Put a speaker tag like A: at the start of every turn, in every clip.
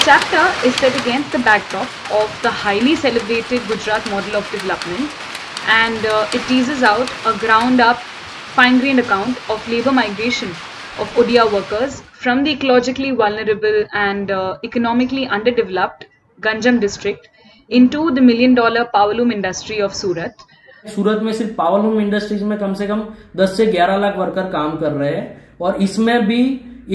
A: chapter is set against the backdrop of the highly celebrated Gujarat model of development, and it teases out a ground-up, fine-grained account of labour migration of Odia workers from the ecologically vulnerable and economically underdeveloped Ganjam district into the million-dollar powerloom industry of Surat.
B: सूरत में सिर्फ powerloom industries में कम से कम 10 से 11 lakh worker काम कर रहे हैं और इसमें भी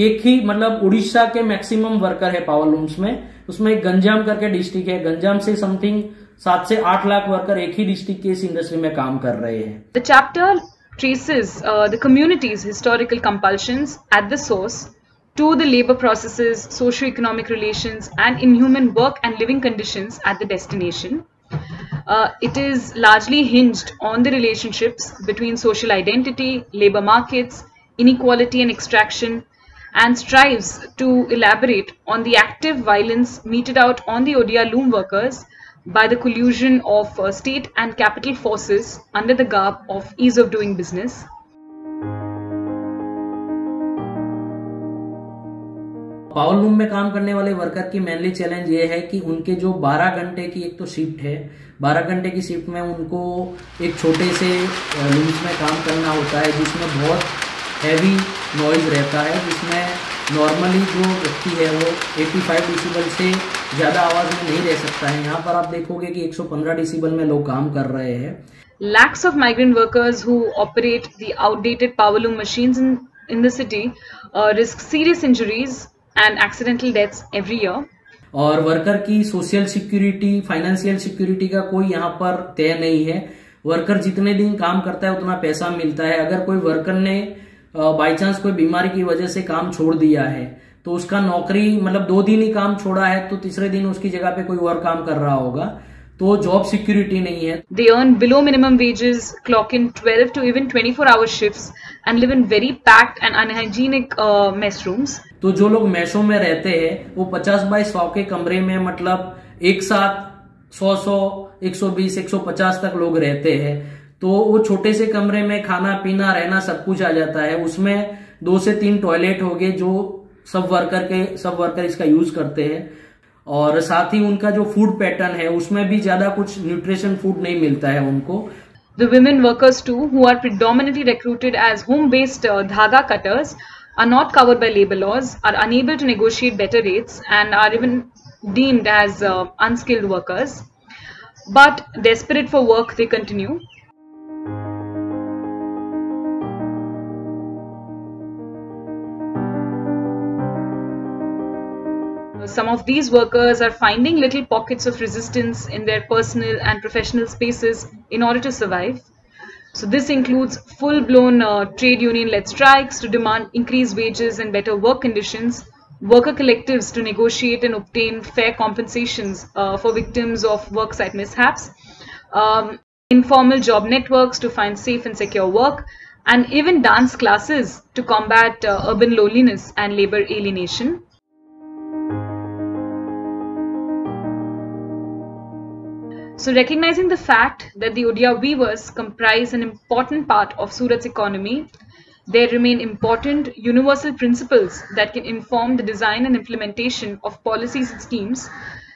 B: एक ही मतलब उड़ीसा के मैक्सिमम वर्कर है पावरलूम्स में। उसमें एक गंजाम करके डिस्ट्रिक्ट है, गंजाम से समथिंग 7 से 8 लाख वर्कर एक ही डिस्ट्रिक्ट के इस इंडस्ट्री में काम कर रहे हैं।
A: The chapter traces the community's historical compulsions at the source to the labor processes, socio-economic relations, and inhuman work and living conditions at the destination. It is largely hinged on the relationships between social identity, labor markets, inequality and extraction, and strives to elaborate on the active violence meted out on the Odia loom workers by the collusion of state and capital forces under the garb of ease of doing business.
B: Powerloom में काम करने वाले worker की mainly challenge ये है कि उनके जो 12 घंटे की एक तो शिफ्ट है, 12 घंटे की शिफ्ट में उनको एक छोटे से लूम्स में काम करना होता है जिसमें बहुत हैवी नॉइज रहता है, जिसमें नॉर्मली जो व्यक्ति है वो 85 डेसिबल से ज़्यादा आवाज़ में नहीं रह सकता है। यहाँ पर आप देखोगे कि 115 डेसिबल में लोग काम कर रहे हैं।
A: Lakhs of migrant workers who operate the outdated powerloom machines in the city risk serious injuries and accidental deaths every year.
B: और वर्कर की सोशल सिक्योरिटी, फाइनेंशियल सिक्योरिटी का कोई यहाँ पर तय नहीं है। वर्कर जितने दिन काम करता है उतना पैसा मिलता है। अगर कोई वर्कर ने बाई चांस कोई बीमारी की वजह से काम छोड़ दिया है तो उसका नौकरी मतलब 2 दिन ही काम छोड़ा है तो तीसरे दिन उसकी जगह पे कोई और काम कर रहा होगा, तो जॉब सिक्योरिटी नहीं है।
A: They earn below minimum wages, clock in 12 to even 24-hour shifts and live in very packed and unhygienic mess rooms.
B: तो जो लोग मैशों में रहते हैं वो 50 बाई 100 के कमरे में मतलब एक साथ 100, 120, 150 तक लोग रहते हैं। तो वो छोटे से कमरे में खाना पीना रहना सब कुछ आ जाता है। उसमें 2 से 3 टॉयलेट हो गए जो सब वर्कर इसका यूज करते हैं और साथ ही उनका जो फूड पैटर्न है उसमें भी ज्यादा कुछ न्यूट्रिशन फूड नहीं मिलता है उनको।
A: The women workers too, who are predominantly recruited as home-based dhaga cutters, are not covered by labor laws, are unable to negotiate better rates, and are even deemed as unskilled workers. But desperate for work, they continue. Some of these workers are finding little pockets of resistance in their personal and professional spaces in order to survive. So this includes full-blown trade union-led strikes to demand increased wages and better work conditions, worker collectives to negotiate and obtain fair compensations for victims of worksite mishaps, informal job networks to find safe and secure work, and even dance classes to combat urban loneliness and labor alienation. So recognizing the fact that the Odia weavers comprise an important part of Surat's economy, there remain important universal principles that can inform the design and implementation of policies and schemes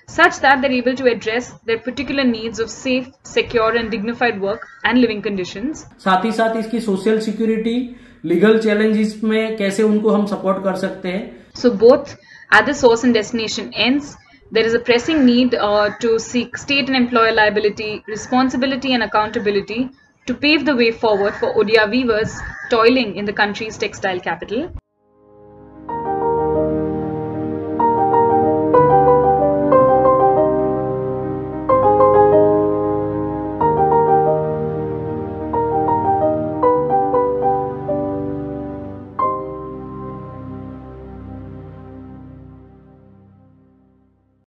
A: such that they're able to address their particular needs of safe, secure and dignified work and living conditions.
B: साथ ही साथ इसकी social security, legal challenges में कैसे उनको हम support कर सकते हैं।
A: So both at the source and destination ends, there is a pressing need to seek state and employer liability, responsibility and accountability to pave the way forward for Odia weavers toiling in the country's textile capital.